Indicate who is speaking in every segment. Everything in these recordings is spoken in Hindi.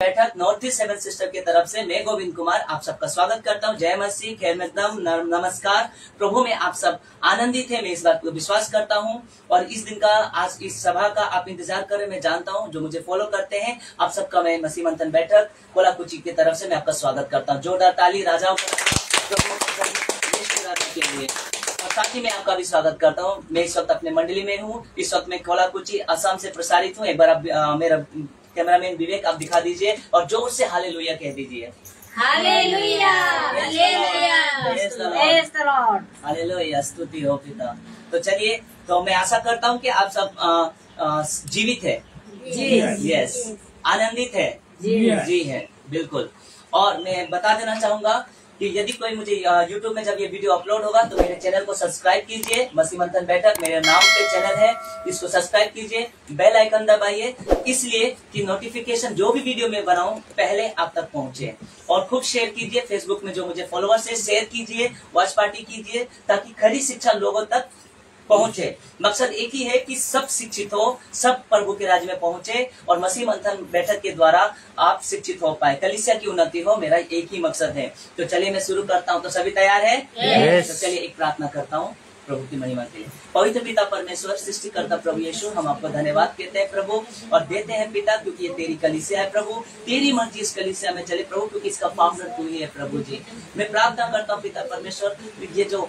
Speaker 1: बैठक नॉर्थ ईस्ट सेवन सिस्टर की तरफ से मैं गोविंद कुमार आप सबका स्वागत करता हूं। जय मसीह, खैर मकदम, नमस्कार। प्रभु में आप सब आनंदित है, मैं इस बात को विश्वास करता हूं। और इस दिन का, आज इस सभा का आप इंतजार कर रहे, मैं जानता हूं। जो मुझे फॉलो करते हैं, आप सबका मैं मसीह मंथन बैठक कोलाकुची की तरफ से मैं आपका स्वागत करता हूँ। जोरदार ताली राजाओं के लिए। और साथ ही मैं आपका भी स्वागत करता हूँ। मैं इस वक्त अपने मंडली में हूँ। इस वक्त मैं कोलाकुची असम से प्रसारित हूँ। एक बार आप मेरा कैमरामैन विवेक आप दिखा दीजिए और जोर से हालेलुया कह दीजिए।
Speaker 2: Hallelujah, hallelujah, praise the Lord,
Speaker 1: hallelujah, स्तुति हो पिता। तो चलिए, तो मैं आशा करता हूँ कि आप सब जीवित है, यस, आनंदित है, जी है, बिल्कुल। और मैं बता देना चाहूंगा कि यदि कोई मुझे YouTube में जब ये वीडियो अपलोड होगा तो मेरे चैनल को सब्सक्राइब कीजिए। मसीह मंथन बैठक मेरे नाम पे चैनल है, इसको सब्सक्राइब कीजिए, बेल आइकन दबाइए, इसलिए कि नोटिफिकेशन जो भी वीडियो मैं बनाऊं पहले आप तक पहुंचे। और खूब शेयर कीजिए, फेसबुक में जो मुझे फॉलोअर्स है शेयर कीजिए, वॉच पार्टी कीजिए, ताकि खरी शिक्षा लोगों तक पहुंचे। मकसद एक ही है कि सब शिक्षित हो, सब प्रभु के राज्य में पहुंचे और मसीह मंथन बैठक के द्वारा आप शिक्षित हो पाए, कलीसिया की उन्नति हो, मेरा एक ही मकसद है। तो चलिए मैं शुरू करता हूं। तो सभी तैयार है? तो चलिए एक प्रार्थना करता हूं प्रभु की महिमा के लिए। पवित्र पिता परमेश्वर, सृष्टिकर्ता प्रभु यीशु, हम आपको धन्यवाद कहते हैं प्रभु और देते हैं पिता, क्योंकि ये तेरी कलीसिया है प्रभु। तेरी मर्जी इस कलीसिया में चले प्रभु, क्योंकि इसका फाउंडर तू ही है प्रभु जी। मैं प्रार्थना करता हूँ पिता परमेश्वर, ये जो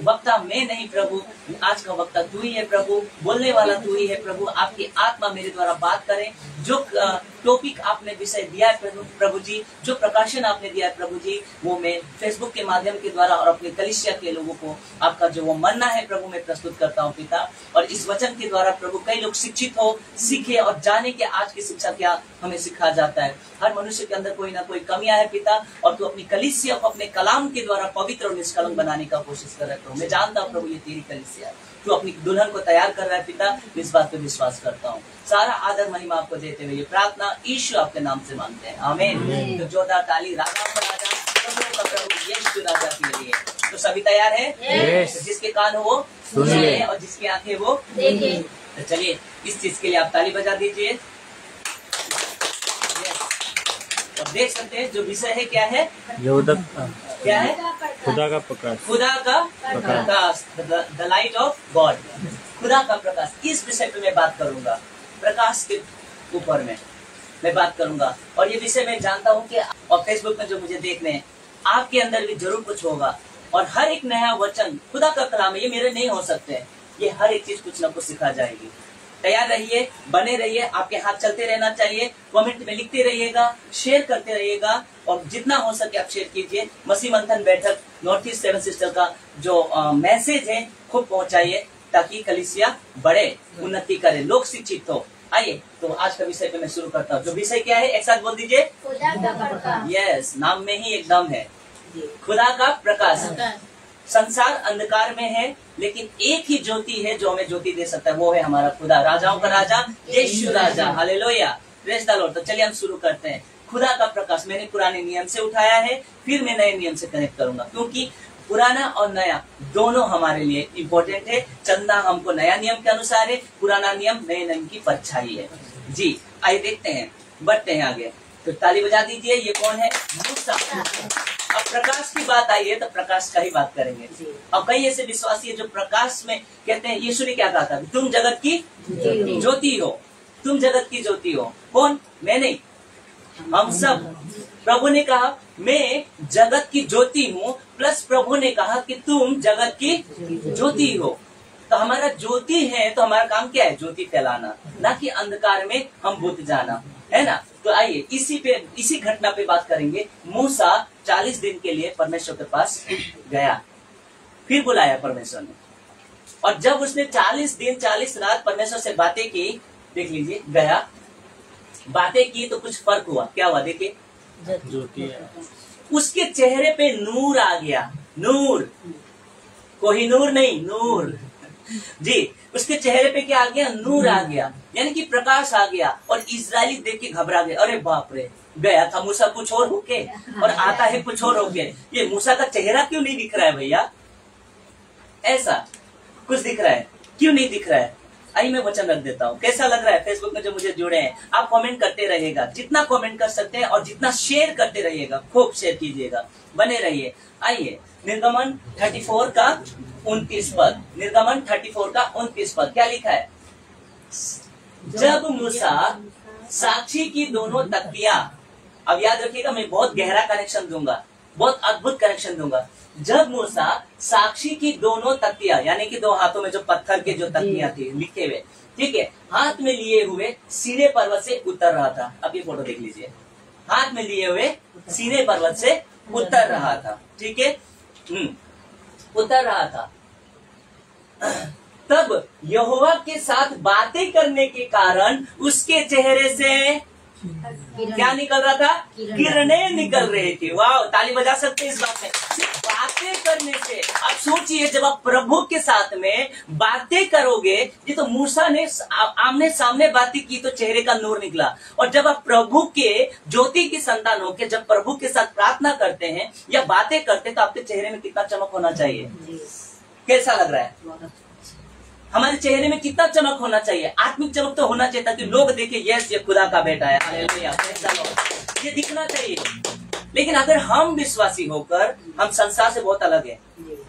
Speaker 1: वक्ता मैं नहीं प्रभु, आज का वक्ता तू ही है प्रभु, बोलने वाला तू ही है प्रभु। आपकी आत्मा मेरे द्वारा बात करें। जो टॉपिक आपने विषय दिया है प्रभु जी, जो प्रकाशन आपने दिया है प्रभु जी, वो मैं फेसबुक के माध्यम के द्वारा और अपने कलीसिया के लोगों को आपका जो वो मानना है प्रभु मैं प्रस्तुत करता हूँ पिता। और इस वचन के द्वारा प्रभु कई लोग शिक्षित हो, सीखे और जाने कि आज की शिक्षा क्या हमें सिखाया जाता है। हर मनुष्य के अंदर कोई ना कोई कमियां है पिता, और तू अपनी कलीसिया को अपने कलाम के द्वारा पवित्र और निष्कलंक बनाने का कोशिश कर रहा है प्रभु। मैं जानता हूँ प्रभु ये तेरी कलीसिया है, तू अपनी दुल्हन को तैयार कर रहा है पिता। इस बात पे विश्वास करता हूँ। सारा आदर महिमा आपको देते हुए ये प्रार्थना यीशु आपके नाम से मांगते हैं, आमीन। तो जोरदार ताली राजा प्रभु यीशु राजा के लिए। तो सभी तैयार है? तो जिसके कान हो वो सुनिए और जिसकी आंखें वो देखें। तो चलिए इस चीज के लिए आप ताली बजा दीजिए। तो देख सकते हैं जो विषय है क्या है, क्या है?
Speaker 3: खुदा का प्रकाश,
Speaker 1: खुदा का प्रकाश, द लाइट ऑफ गॉड, खुदा का प्रकाश। इस विषय पे मैं बात करूंगा, प्रकाश के ऊपर में मैं बात करूंगा। और ये विषय मैं जानता हूँ कि और फेसबुक में जो मुझे देखने हैं, आपके अंदर भी जरूर कुछ होगा। और हर एक नया वचन खुदा का कलाम है, ये मेरे नहीं हो सकते। ये हर एक चीज कुछ ना कुछ सिखा जाएगी। तैयार रहिए, बने रहिए, आपके हाथ चलते रहना चाहिए, कमेंट में लिखते रहिएगा, शेयर करते रहिएगा और जितना हो सके आप शेयर कीजिए। मसीह मंथन बैठक नॉर्थ ईस्ट सेवन सिस्टर का जो मैसेज है खूब पहुंचाइए, ताकि कलीसिया बढ़े, उन्नति करे, लोग शिक्षित हो। आइए तो आज का विषय पे मैं शुरू करता हूँ। जो विषय क्या है एक साथ बोल दीजिए,
Speaker 2: खुदा का प्रकाश।
Speaker 1: यस, नाम में ही एकदम है, खुदा का प्रकाश। संसार अंधकार में है, लेकिन एक ही ज्योति है जो हमें ज्योति दे सकता है, वो है हमारा खुदा, राजाओं का राजा, यीशु राजा। Hallelujah, praise the lord. तो चलिए हम शुरू करते हैं। खुदा का प्रकाश मैंने पुराने नियम से उठाया है, फिर मैं नए नियम से कनेक्ट करूंगा, क्योंकि पुराना और नया दोनों हमारे लिए इम्पोर्टेंट है। चलना हमको नया नियम के अनुसार है, पुराना नियम नए नियम की परछाई है जी। आइए देखते हैं, बढ़ते हैं आगे। तो ताली बजा दीजिए। ये कौन है? मूसा। अब प्रकाश की बात आई है तो प्रकाश का ही बात करेंगे। अब कई ऐसे विश्वासी है जो प्रकाश में कहते हैं, यीशु ने क्या कहा था? तुम जगत की ज्योति हो, तुम जगत की ज्योति हो। कौन? मैं नहीं, हम सब। प्रभु ने कहा मैं जगत की ज्योति हूँ, प्लस प्रभु ने कहा कि तुम जगत की ज्योति हो। तो हमारा ज्योति है, तो हमारा काम क्या है? ज्योति फैलाना, ना कि अंधकार में हम बुझ जाना, है ना। तो आइए इसी घटना पे बात करेंगे। मूसा 40 दिन के लिए परमेश्वर के पास गया, फिर बुलाया परमेश्वर ने। और जब उसने 40 दिन 40 रात परमेश्वर से बातें की, देख लीजिए, गया, बातें की तो कुछ फर्क हुआ। क्या हुआ? देखिए, उसके चेहरे पे नूर आ गया। नूर, कोहिनूर नहीं, नूर जी। उसके चेहरे पे क्या आ गया? नूर आ गया, यानी कि प्रकाश आ गया। और इजरायली देख के घबरा गए, अरे बाप रे, गया था मूसा कुछ और होके और आता है कुछ और होके। ये मूसा का चेहरा क्यों नहीं दिख रहा है भैया? ऐसा कुछ दिख रहा है, क्यों नहीं दिख रहा है? आइए मैं वचन रख देता हूँ। कैसा लग रहा है फेसबुक में जो मुझे जुड़े हैं? आप कमेंट करते रहिएगा, जितना कमेंट कर सकते हैं, और जितना शेयर करते रहिएगा, खूब शेयर कीजिएगा, बने रहिए। आइए निर्गमन 34 का 29 पद, निर्गमन 34 का 29 पद क्या लिखा है? जब मूसा साक्षी की दोनों तख्तियां, अब याद रखिएगा मैं बहुत गहरा कनेक्शन दूंगा, बहुत अद्भुत कनेक्शन दूंगा। जब मूसा साक्षी की दोनों तख्तियां, यानी कि दो हाथों में जो पत्थर के जो तख्तियां थी लिखे हुए, ठीक है, हाथ में लिए हुए सीने पर्वत से उतर रहा था। अब ये फोटो देख लीजिए, हाथ में लिए हुए सीने पर्वत से उतर रहा था, ठीक है, उतर रहा था। तब यहोवा के साथ बातें करने के कारण उसके चेहरे से क्या निकल रहा था? किरणें निकल रही थी। वाह, ताली बजा सकते हैं इस बात में। सिर्फ बातें करने से, आप सोचिए जब आप प्रभु के साथ में बातें करोगे, ये तो मूसा ने आमने सामने बातें की तो चेहरे का नूर निकला, और जब आप प्रभु के ज्योति की संतान होकर जब प्रभु के साथ प्रार्थना करते हैं या बातें करते हैं तो आपके चेहरे में कितना चमक होना चाहिए? कैसा लग रहा है? हमारे चेहरे में कितना चमक होना चाहिए? आत्मिक चमक तो होना चाहिए ताकि लोग देखें यस ये खुदा का बेटा है, हालेलुया, ये दिखना चाहिए। लेकिन अगर हम विश्वासी होकर हम संसार से बहुत अलग है,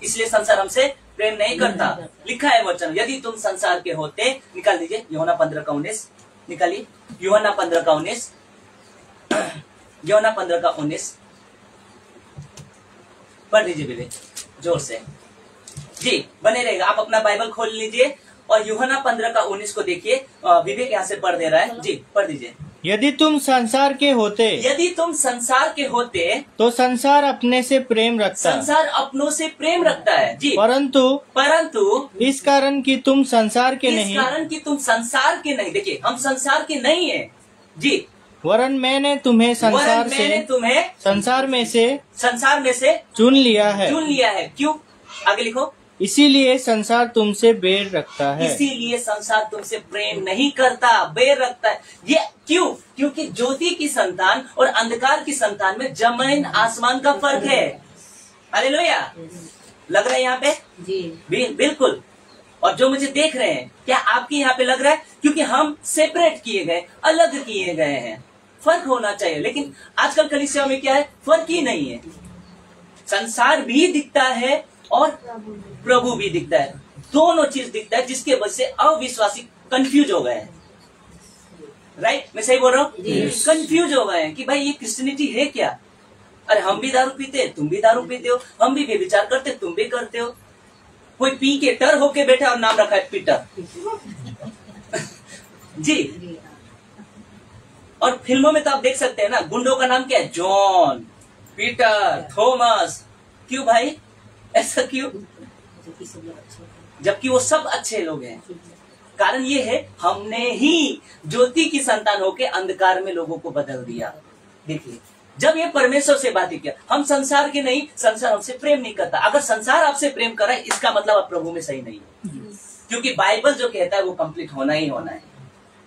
Speaker 1: इसलिए संसार हमसे प्रेम नहीं करता। लिखा है वचन, यदि तुम संसार के होते, निकाल दीजिए यूहन्ना 15 का 19, निकालिए यूहन्ना 15 का 19, यूहन्ना 15 का 19 पढ़ दीजिए विवेक जोर से जी, बने रहेगा। आप अपना बाइबल खोल लीजिए और यूहन्ना 15 का 19 को देखिए। विवेक यहाँ से पढ़ दे रहा है जी, पढ़ दीजिए।
Speaker 3: यदि तुम संसार के होते,
Speaker 1: यदि तुम संसार के होते
Speaker 3: तो संसार अपने से प्रेम रखता,
Speaker 1: संसार अपनों से प्रेम रखता है जी,
Speaker 3: परंतु इस कारण कि तुम संसार के नहीं,
Speaker 1: इस कारण कि तुम संसार के नहीं, देखिए हम संसार के नहीं है जी,
Speaker 3: वरन मैंने तुम्हें संसार में से चुन लिया है।
Speaker 1: क्यों? आगे लिखो।
Speaker 3: इसीलिए संसार तुमसे बैर रखता है,
Speaker 1: इसीलिए संसार तुमसे प्रेम नहीं करता, बैर रखता है। ये क्यों? क्योंकि ज्योति की संतान और अंधकार की संतान में जमीन आसमान का फर्क है। हालेलुया, लग रहा है यहाँ पे जी? बिल्कुल। और जो मुझे देख रहे हैं, क्या आपके यहाँ पे लग रहा है? क्योंकि हम सेपरेट किए गए, अलग किए गए हैं। फर्क होना चाहिए, लेकिन आजकल कलीसिया में क्या है? फर्क ही नहीं है। संसार भी दिखता है और प्रभु भी दिखता है, दोनों चीज दिखता है, जिसके वजह से अविश्वासी कंफ्यूज हो गए हैं। राइट, मैं सही बोल रहा हूँ? कंफ्यूज हो गए हैं कि भाई ये क्रिश्चियनिटी है क्या? अरे हम भी दारू पीते, तुम भी दारू पीते हो, हम भी व्यभिचार करते, तुम भी करते हो। कोई पी के टर होके बैठा और नाम रखा है पीटर जी। और फिल्मों में तो आप देख सकते हैं ना, गुंडों का नाम क्या है? John, Peter, Thomas. क्यों भाई, ऐसा क्यों? जबकि वो सब अच्छे लोग हैं। कारण ये है, हमने ही ज्योति की संतान होके अंधकार में लोगों को बदल दिया। देखिए, जब ये परमेश्वर से बातें किया, हम संसार के नहीं, संसार हमसे प्रेम नहीं करता। अगर संसार आपसे प्रेम कर रहा है, इसका मतलब आप प्रभु में सही नहीं है, क्योंकि बाइबल जो कहता है वो कंप्लीट होना ही होना है।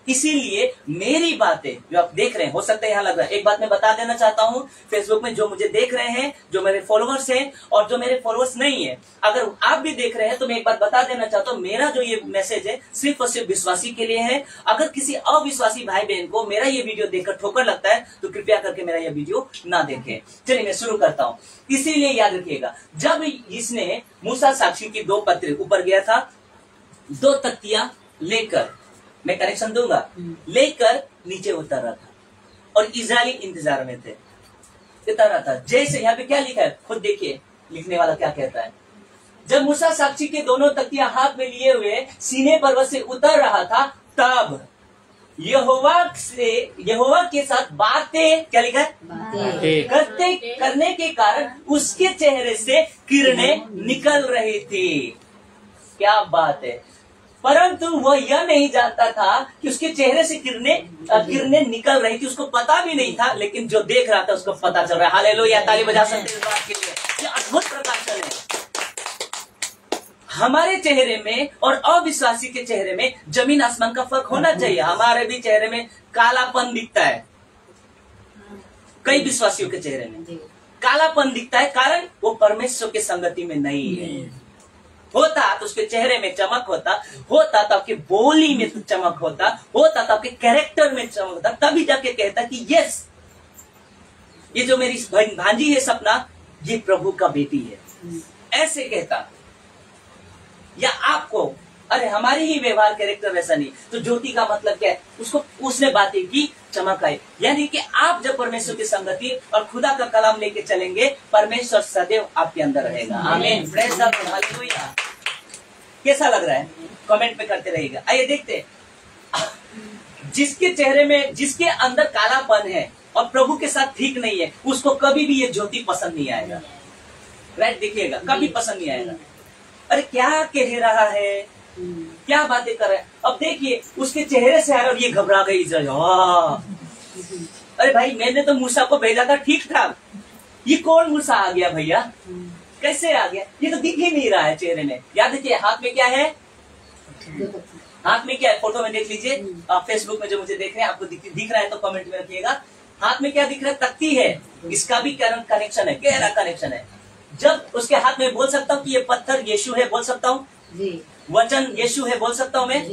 Speaker 1: इसीलिए मेरी बातें जो आप देख रहे हैं, हो सकता है यहाँ लग रहा है, एक बात मैं बता देना चाहता हूँ, फेसबुक में जो मुझे देख रहे हैं, जो मेरे फॉलोअर्स हैं और जो मेरे फॉलोअर्स नहीं है, अगर आप भी देख रहे हैं तो मैं एक बात बता देना चाहता हूँ, मेरा जो ये मैसेज है सिर्फ और सिर्फ विश्वासी के लिए है। अगर किसी अविश्वासी भाई बहन को मेरा ये वीडियो देखकर ठोकर लगता है तो कृपया करके मेरा ये वीडियो ना देखें। चलिए मैं शुरू करता हूँ। इसीलिए याद रखिएगा, जब इसने मूसा साक्षी की 2 पत्र ऊपर गया था, 2 तख्तियां लेकर, मैं कनेक्शन दूंगा, लेकर नीचे उतर रहा था और इजरायली इंतजार में थे, उतर रहा था। जैसे यहाँ पे क्या लिखा है, खुद देखिए लिखने वाला क्या कहता है। जब मूसा साक्षी के दोनों तख्तियां हाथ में लिए हुए सीने पर्वत से उतर रहा था, तब यहोवा के साथ बातें, क्या लिखा है? करने के कारण उसके चेहरे से किरणें निकल रही थी। क्या बात है। परंतु वह यह नहीं जानता था कि उसके चेहरे से किरणें निकल रही थी। उसको पता भी नहीं था, लेकिन जो देख रहा था उसको पता चल रहा है। हालेलुया, ताली बजा सकते हैं इस बात के लिए। ये अद्भुत प्रकाशन है। हमारे चेहरे में और अविश्वासी के चेहरे में जमीन आसमान का फर्क होना चाहिए। हमारे भी चेहरे में कालापन दिखता है, कई विश्वासियों के चेहरे में कालापन दिखता है, कारण वो परमेश्वर के संगति में नहीं है। होता तो उसके चेहरे में चमक होता तो आपके बोली में चमक होता तो आपके कैरेक्टर में चमक होता, तभी जाके कहता कि यस, ये जो मेरी भांजी है सपना, ये प्रभु का बेटी है, ऐसे कहता। या आपको, अरे हमारे ही व्यवहार कैरेक्टर वैसा नहीं, तो ज्योति का मतलब क्या है? उसको उसने बातें की, चमक आई। यानी कि आप जब परमेश्वर की संगति और खुदा का कलाम लेके चलेंगे, परमेश्वर सदैव आपके अंदर रहेगा। आमीन, प्रेज़ द लॉर्ड, हालेलुया। कैसा लग रहा है? कमेंट में करते रहिएगा। आइए देखते, जिसके चेहरे में, जिसके अंदर कालापन है और प्रभु के साथ ठीक नहीं है, उसको कभी भी ये ज्योति पसंद नहीं आएगा। राइट, देखिएगा, कभी पसंद नहीं आएगा। अरे क्या कह रहा है, क्या बातें कर रहा है। अब देखिए, उसके चेहरे से आ रहा और ये घबरा गई। अरे भाई, मैंने तो मूसा को भेजा था ठीक ठाक, ये कौन मूसा आ गया भैया, कैसे आ गया? ये तो दिख ही नहीं रहा है चेहरे में। याद देखिए, हाथ में क्या है? हाथ में क्या है? फोटो में देख लीजिए, फेसबुक में जो मुझे देख रहे हैं, आपको दिख रहा है तो कमेंट में रखिएगा। हाथ में क्या दिख रहा है? तख्ती है। इसका भी कनेक्शन है, गहरा कनेक्शन है। जब उसके हाथ में, बोल सकता हूँ कि ये पत्थर यीशु है, बोल सकता हूँ, वचन यीशु है, बोल सकता हूँ मैं,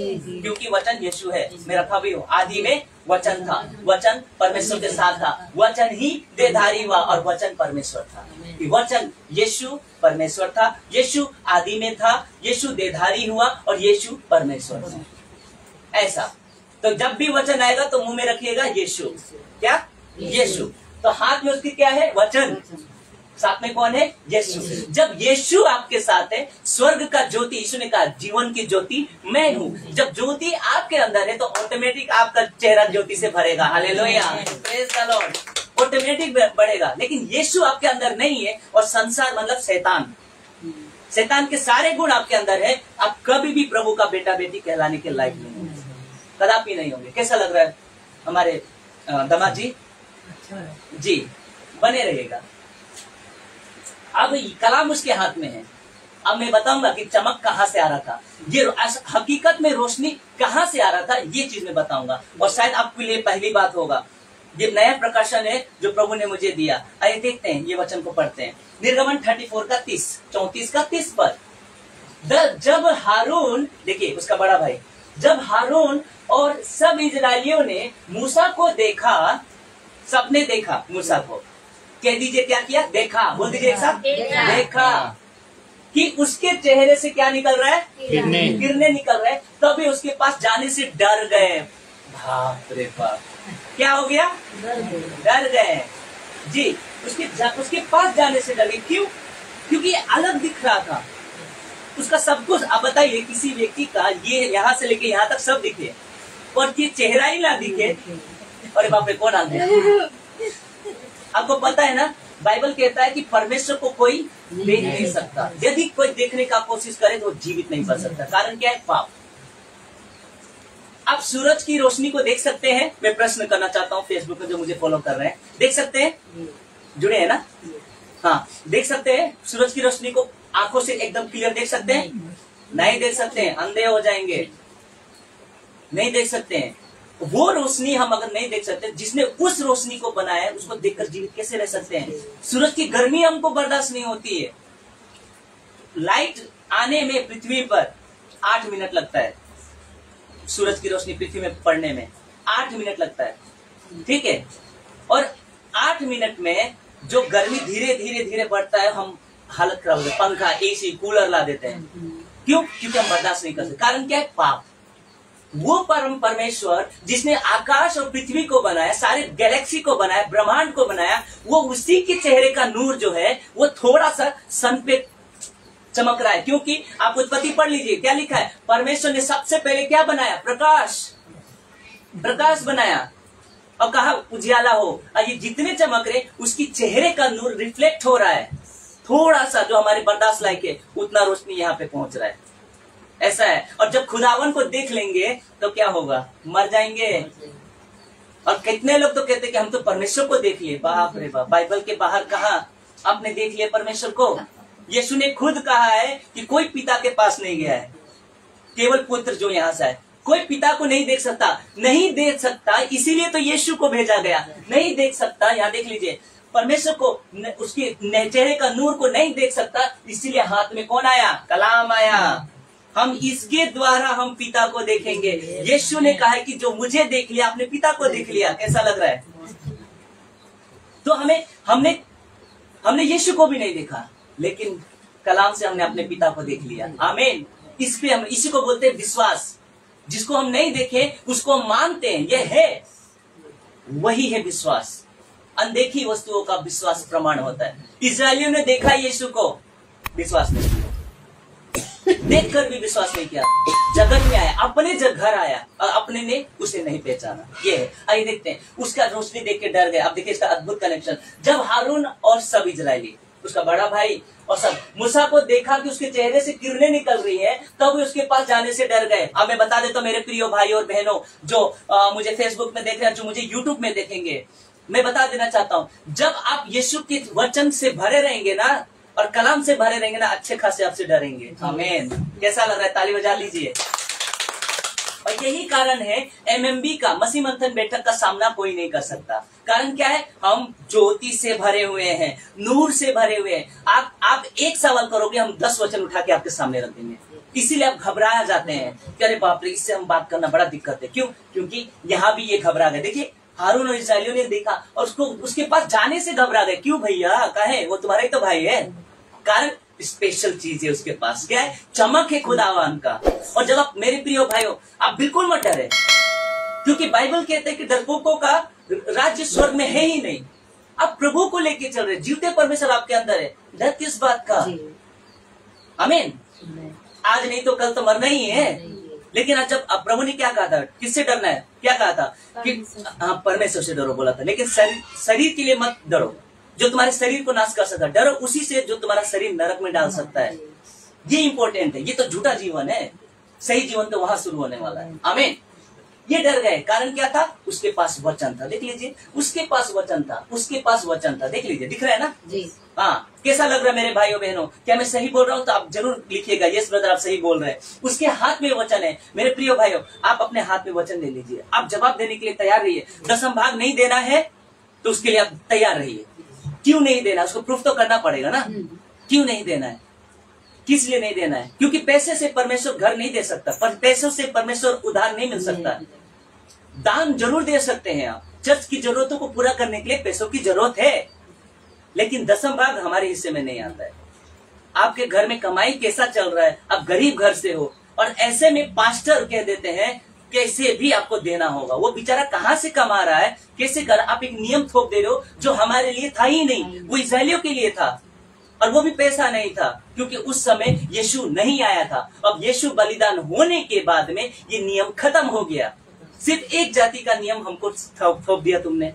Speaker 1: क्योंकि वचन यीशु है। मैं रखा भी हूँ, आदि में वचन था, वचन परमेश्वर के साथ था, वचन ही देहधारी हुआ और वचन परमेश्वर था। वचन यीशु परमेश्वर था, यीशु आदि में था, यीशु देहधारी हुआ और यीशु परमेश्वर था। ऐसा तो जब भी वचन आएगा तो मुंह में रखिएगा यीशु। क्या? यीशु। तो हाथ में उसकी क्या है? वचन। साथ में कौन है? यीशु। जब यीशु आपके साथ है, स्वर्ग का ज्योति, यीशु ने कहा जीवन की ज्योति मैं हूँ। जब ज्योति आपके अंदर है तो ऑटोमेटिक आपका चेहरा ज्योति से भरेगा। Hallelujah, praise the Lord, automatic बढ़ेगा। लेकिन यीशु आपके अंदर नहीं है और संसार मतलब शैतान के सारे गुण आपके अंदर है, आप कभी भी प्रभु का बेटा बेटी कहलाने के लायक नहीं होंगे, कदापि नहीं होंगे। कैसा लग रहा है हमारे दामाद जी? जी, बने रहिएगा। अब कलाम उसके हाथ में है। अब मैं बताऊंगा कि चमक कहाँ से आ रहा था, ये हकीकत में रोशनी कहाँ से आ रहा था, ये चीज मैं बताऊंगा। और शायद आपके लिए पहली बात होगा, ये नया प्रकाशन है जो प्रभु ने मुझे दिया। आइए देखते हैं, ये वचन को पढ़ते हैं। निर्गमन 34 का 34 का 30 पर, जब हारून, देखिए उसका बड़ा भाई, जब हारून और सब इजरायलियों ने मूसा को देखा, सबने देखा मूसा को, कह दीजिए क्या किया? देखा। बोल दीजिए एक साथ, देखा कि उसके चेहरे से क्या निकल रहा है? किरणें निकल रहे। तभी उसके पास जाने से डर गए। बाप रे बाप, क्या हो गया? डर गए जी। उसके पास जाने से डर गए। क्यों? क्योंकि ये अलग दिख रहा था उसका सब कुछ। आप बताइए, किसी व्यक्ति का ये यहाँ से लेके यहाँ तक सब दिखे और ये चेहरा ही ना दिखे, अरे बाप रे, कौन आ गया? आपको पता है ना, बाइबल कहता है कि परमेश्वर को कोई देख नहीं सकता। यदि कोई देखने का कोशिश करे तो वो जीवित नहीं बच सकता। कारण क्या है? पाप। आप सूरज की रोशनी को देख सकते हैं? मैं प्रश्न करना चाहता हूँ फेसबुक में जो मुझे फॉलो कर रहे हैं, देख सकते हैं? जुड़े हैं ना? हाँ, देख सकते हैं सूरज की रोशनी को? आंखों से एकदम क्लियर देख सकते हैं? नहीं देख सकते हैं, अंधे हो जाएंगे, नहीं देख सकते हैं। वो रोशनी हम अगर नहीं देख सकते, जिसने उस रोशनी को बनाया है, उसको देखकर जीवित कैसे रह सकते हैं? सूरज की गर्मी हमको बर्दाश्त नहीं होती है। लाइट आने में पृथ्वी पर 8 मिनट लगता है। सूरज की रोशनी पृथ्वी में पड़ने में 8 मिनट लगता है, ठीक है? और 8 मिनट में जो गर्मी धीरे धीरे धीरे बढ़ता है, हम हालत खराब होती है। पंखा, एसी, कूलर ला देते हैं। क्यों? क्योंकि हम बर्दाश्त नहीं कर सकते। कारण क्या है? पाप। वो परमेश्वर जिसने आकाश और पृथ्वी को बनाया, सारे गैलेक्सी को बनाया, ब्रह्मांड को बनाया, वो उसी के चेहरे का नूर जो है वो थोड़ा सा सन पे चमक रहा है। क्योंकि आप उत्पत्ति पढ़ लीजिए, क्या लिखा है? परमेश्वर ने सबसे पहले क्या बनाया? प्रकाश। प्रकाश बनाया और कहा उजियाला हो। और ये जितने चमक रहे, उसकी चेहरे का नूर रिफ्लेक्ट हो रहा है। थोड़ा सा जो हमारे बर्दाश्त लायक है, उतना रोशनी यहाँ पे पहुंच रहा है। ऐसा है। और जब खुदावन को देख लेंगे तो क्या होगा? मर जाएंगे। और कितने लोग तो कहते कि हम तो परमेश्वर को देख लिए। बाप रे बाप, बाइबल के बाहर कहा आपने देख लिया परमेश्वर को? यीशु ने खुद कहा है कि कोई पिता के पास नहीं गया है, केवल पुत्र जो यहाँ से है। कोई पिता को नहीं देख सकता, नहीं देख सकता, इसीलिए तो यीशु को भेजा गया। नहीं देख सकता, यहाँ देख लीजिए, परमेश्वर को उसके चेहरे का नूर को नहीं देख सकता, इसीलिए हाथ में कौन आया? कलाम आया। हम इसके द्वारा हम पिता को देखेंगे। यीशु ने कहा है कि जो मुझे देख लिया आपने पिता को देख लिया। कैसा लग रहा है? तो हमने यीशु को भी नहीं देखा, लेकिन कलाम से हमने अपने पिता को देख लिया। आमीन। इस पे हम इसी को बोलते हैं विश्वास। जिसको हम नहीं देखे उसको हम मानते हैं, यह है, वही है विश्वास। अनदेखी वस्तुओं का विश्वास प्रमाण होता है। इस्राएलियों ने देखा यीशु को, विश्वास नहीं किया, देखकर भी विश्वास नहीं किया। जगत में आया, अपने घर आया और अपने ने उसे नहीं पहचाना। ये है। आइए देखते हैं। उसका रोशनी देख के डर गए। अब देखिए इसका अद्भुत कनेक्शन। जब हारून और सब इजरायली, उसका बड़ा भाई और सब मूसा को देखा कि उसके चेहरे से किरणें निकल रही है, तब वे उसके पास जाने से डर गए। अब मैं बता देता हूं मेरे प्रिय भाई और बहनों जो मुझे फेसबुक में देख रहे हैं, जो मुझे यूट्यूब में देखेंगे, मैं बता देना चाहता हूं, जब आप यीशु के वचन से भरे रहेंगे ना और कलाम से भरे रहेंगे ना, अच्छे खासे आपसे डरेंगे। आमीन। कैसा लग रहा है? ताली बजा लीजिए। और यही कारण है एमएमबी का मसीह मंथन बैठक का सामना कोई नहीं कर सकता। कारण क्या है? हम ज्योति से भरे हुए हैं, नूर से भरे हुए हैं। आप एक सवाल करोगे, हम 10 वचन उठा के आपके सामने रख देंगे। इसीलिए आप घबराया जाते हैं कि अरे बाप रे, इससे हम बात करना बड़ा दिक्कत है। क्यों? क्योंकि यहाँ भी ये घबरा गए। देखिए हारून और इस्राएलियों ने देखा और उसके पास जाने से घबरा गए। क्यों भैया? कहे वो तुम्हारा ही तो भाई है। कारण स्पेशल चीज है उसके पास। क्या है? चमक है खुदावन का। और जब आप, मेरे प्रिय भाइयों, आप बिल्कुल मत डरे, क्योंकि बाइबल कहते हैं कि डरपोकों का राज्य स्वर्ग में है ही नहीं। आप प्रभु को लेके चल रहे, जीवते परमेश्वर आपके अंदर है। डर किस बात का? आमीन। आज नहीं तो कल तो मरना ही है। लेकिन आज जब प्रभु ने क्या कहा था? किससे डरना है? क्या कहा था? कि हाँ, परमेश्वर से डरो बोला था। लेकिन शरीर के लिए मत डरो, जो तुम्हारे शरीर को नाश कर सकता है। डरो उसी से जो तुम्हारा शरीर नरक में डाल सकता है। ये इंपॉर्टेंट है। ये तो झूठा जीवन है, सही जीवन तो वहां शुरू होने वाला है। आमीन। ये डर गए। कारण क्या था? उसके पास वचन था। देख लीजिए, उसके पास वचन था, उसके पास वचन था। देख लीजिए, दिख रहा है ना जी? हाँ। कैसा लग रहा है मेरे भाइयों बहनों? क्या मैं सही बोल रहा हूँ? तो आप जरूर लिखिएगा, यस ब्रदर आप सही बोल रहे हैं। उसके हाथ में वचन है। मेरे प्रिय भाइयों, आप अपने हाथ में वचन ले लीजिए। आप जवाब देने के लिए तैयार रहिए। 10वां भाग नहीं देना है तो उसके लिए आप तैयार रहिए। क्यों नहीं देना? उसको प्रूफ तो करना पड़ेगा ना। क्यों नहीं देना है? किस लिए नहीं देना है? क्योंकि पैसे से परमेश्वर घर नहीं दे सकता, पर पैसों से परमेश्वर उधार नहीं मिल सकता। दान जरूर दे सकते हैं आप, चर्च की जरूरतों को पूरा करने के लिए पैसों की जरूरत है, लेकिन 10वां भाग हमारे हिस्से में नहीं आता है। आपके घर में कमाई कैसा चल रहा है? आप गरीब घर से हो और ऐसे में पास्टर कह देते हैं कैसे भी आपको देना होगा। वो बेचारा कहाँ से कमा रहा है, कैसे कर? आप एक नियम थोप दे रहे हो जो हमारे लिए था ही नहीं, वो इस्राएलियों के लिए था। और वो भी पैसा नहीं था, क्योंकि उस समय यीशु नहीं आया था। अब यीशु बलिदान होने के बाद में ये नियम खत्म हो गया। सिर्फ एक जाति का नियम हमको थोप दिया तुमने,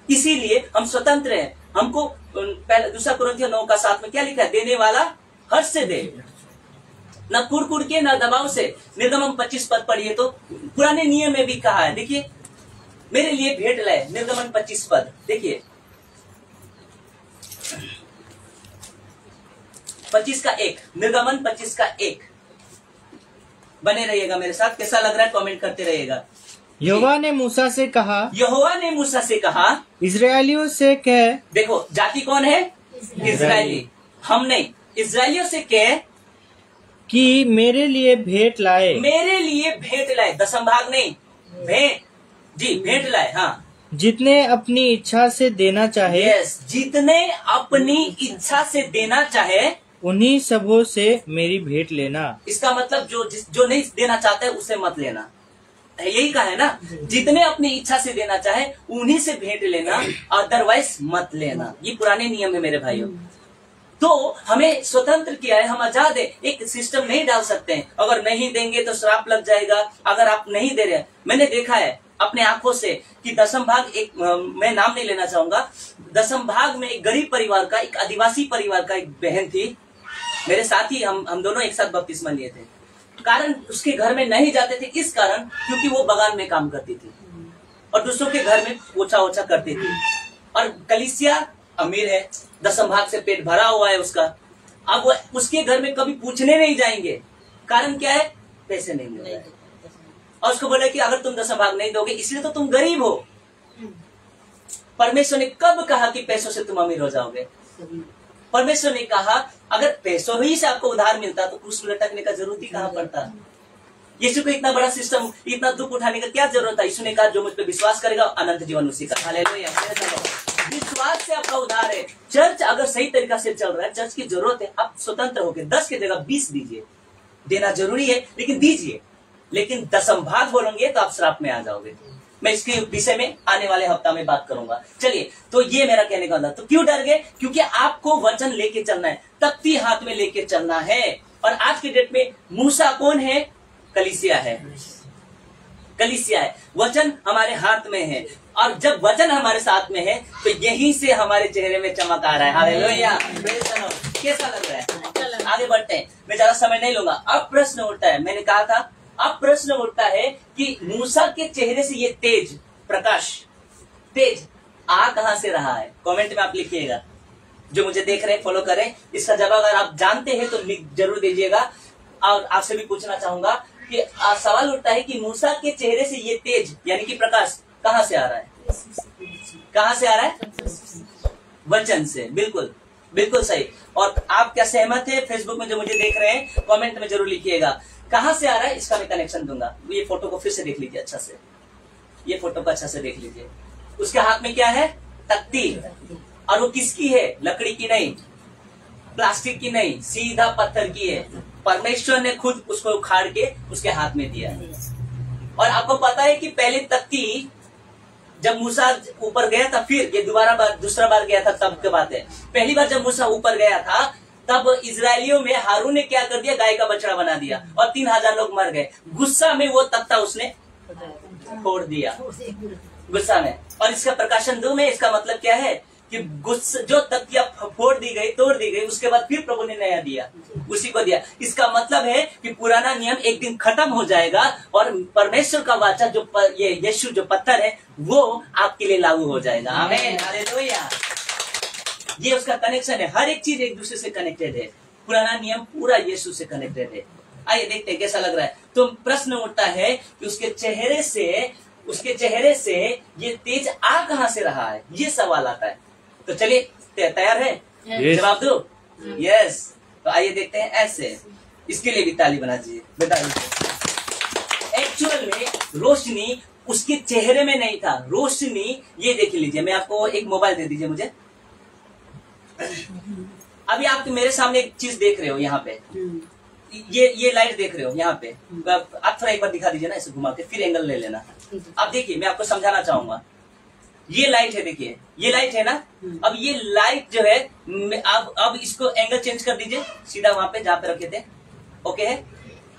Speaker 1: इसीलिए हम स्वतंत्र हैं। हमको पहले 2 कुरिन्थियों 9:7 में क्या लिखा है? देने वाला हर्ष से दे, न कुड़ के न दबाव से। निर्गमन 25 पद पढ़िए तो पुराने नियम में भी कहा है। देखिए, मेरे लिए भेंट लाए, निर्गमन 25 पद देखिए, 25:1, निर्गमन 25:1। बने रहिएगा मेरे साथ। कैसा लग रहा है कमेंट करते रहिएगा।
Speaker 3: यहोवा ने मूसा से कहा,
Speaker 1: यहोवा ने मूसा से कहा,
Speaker 3: इस्राएलियों से कह। देखो
Speaker 1: जाति कौन है? इस्राएली। हम नहीं, इस्राएलियों से कह
Speaker 3: कि मेरे लिए भेंट लाए।
Speaker 1: मेरे लिए भेंट लाए। 10वां भाग नहीं, भेंट जी, भेंट लाए। हाँ,
Speaker 3: जितने अपनी इच्छा से देना चाहे।
Speaker 1: यस, जितने अपनी इच्छा से देना चाहे
Speaker 3: उन्हीं सबों से मेरी भेंट लेना।
Speaker 1: इसका मतलब जो नहीं देना चाहता है उसे मत लेना, यही कहा है ना। जितने अपनी इच्छा से देना चाहे उन्हीं से भेंट लेना, अदरवाइज मत लेना। ये पुराने नियम है मेरे भाइयों। तो हमें स्वतंत्र किया है, हम आजाद है। एक सिस्टम नहीं डाल सकते हैं, अगर नहीं देंगे तो श्राप लग जाएगा। अगर आप नहीं दे रहे, मैंने देखा है अपने आंखों से कि 10वां भाग, एक मैं नाम नहीं लेना चाहूंगा, 10वां भाग में एक गरीब परिवार का, एक आदिवासी परिवार का एक बहन थी, मेरे साथ ही हम दोनों एक साथ बपतिस्मा लिए थे। कारण उसके घर में नहीं जाते थे, इस कारण क्योंकि वो बगान में काम करती थी और दूसरों के घर में ओछा ओछा करती थी। और कलीसिया अमीर है, 10वां भाग से पेट भरा हुआ है उसका। अब वो उसके घर में कभी पूछने नहीं जाएंगे। कारण क्या है? पैसे नहीं मिल रहे हैं। और उसको बोला कि अगर तुम 10वां भाग नहीं दोगे इसलिए तो तुम गरीब हो। परमेश्वर ने कब कहा कि पैसों से तुम अमीर हो जाओगे? परमेश्वर ने कहा अगर पैसों ही से आपको उधार मिलता तो क्रूस पर लटकने का जरूरत ही कहां पड़ता? यीशु को इतना बड़ा सिस्टम, इतना दुख उठाने का क्या जरूरत है? यीशु ने कहा जो मुझ पर विश्वास करेगा अनंत जीवन उसी का। हालेलुया। विश्वास से आपका उधार है। चर्च अगर सही तरीका से चल रहा है, चर्च की जरूरत है, आप स्वतंत्र होकर 10 की जगह 20 दीजिए। देना जरूरी है लेकिन दीजिए। लेकिन दसम भाग बोलोगे तो आप श्राप में आ जाओगे। मैं इसके विषय में आने वाले हफ्ता में बात करूंगा। चलिए, तो ये मेरा कहने का मतलब, तो क्यों डर गए? क्योंकि आपको वचन लेके चलना है, तख्ती हाथ में लेके चलना है। और आज की डेट में मूसा कौन है? कलीसिया है। कलीसिया है। वचन हमारे हाथ में है और जब वचन हमारे साथ में है तो यहीं से हमारे चेहरे में चमक आ रहा है। हालेलुया। कैसा लग रहा है? आगे बढ़ते हैं, मैं ज्यादा समय नहीं लूंगा। अब प्रश्न उठता है, मैंने कहा था अब प्रश्न उठता है कि मूसा के चेहरे से ये तेज प्रकाश, तेज आ कहां से रहा है? कमेंट में आप लिखिएगा। जो मुझे देख रहे हैं, फॉलो करें। इसका जवाब अगर आप जानते हैं तो जरूर दीजिएगा। और आपसे भी पूछना चाहूंगा कि सवाल उठता है कि मूसा के चेहरे से ये तेज यानी कि प्रकाश कहां से आ रहा है? कहां से आ रहा है? वचन से। बिल्कुल बिल्कुल सही। और आप क्या सहमत है? फेसबुक में जो मुझे देख रहे हैं कमेंट में जरूर लिखिएगा। कहां से आ रहा है इसका मैं कनेक्शन दूंगा। ये फोटो को फिर से देख लीजिए अच्छा से, ये फोटो को अच्छा से देख लीजिए। उसके हाथ में क्या है? तख्ती। और वो किसकी है? लकड़ी की नहीं, प्लास्टिक की नहीं, सीधा पत्थर की है। परमेश्वर ने खुद उसको उखाड़ के उसके हाथ में दिया। और आपको पता है कि पहले तख्ती जब मूसा ऊपर गया था, फिर ये दूसरा बार गया था, तब की बात है। पहली बार जब मूसा ऊपर गया था तब इजरायलियों में हारून ने क्या कर दिया? गाय का बछड़ा बना दिया और 3000 लोग मर गए। गुस्सा में वो तख्ता उसने फोड़ दिया, गुस्सा में। और इसका प्रकाशन 2 में इसका मतलब क्या है कि गुस्सा जो तख्तियां फोड़ दी गई, तोड़ दी गई, उसके बाद फिर प्रभु ने नया दिया, उसी को दिया। इसका मतलब है कि पुराना नियम एक दिन खत्म हो जाएगा और परमेश्वर का वाचा जो ये यीशु जो पत्थर है वो आपके लिए लागू हो जाएगा। आमीन, हालेलुया। ये उसका कनेक्शन है। हर एक चीज एक दूसरे से कनेक्टेड है। पुराना नियम पूरा यीशु से कनेक्टेड है। आइए देखते हैं कैसा लग रहा है। तो प्रश्न उठता है कि उसके चेहरे से ये तेज आ कहां से रहा है? ये सवाल आता है। तो चलिए, तैयार है? जवाब दो। यस। तो आइए देखते हैं ऐसे। इसके लिए भी ताली बना दीजिए। एक्चुअल में रोशनी उसके चेहरे में नहीं था। रोशनी ये देख लीजिए। मैं आपको एक मोबाइल दे दीजिए मुझे। अभी आप मेरे सामने एक चीज देख रहे हो यहाँ पे, ये लाइट देख रहे हो यहाँ पे। आप थोड़ा एक बार दिखा दीजिए ना, ऐसे घुमा के, फिर एंगल ले लेना। अब देखिए, मैं आपको समझाना चाहूंगा। ये लाइट है, देखिए ये लाइट है ना। अब ये लाइट जो है, अब इसको एंगल चेंज कर दीजिए, सीधा वहां पे जहाँ पे रखे थे। ओके है?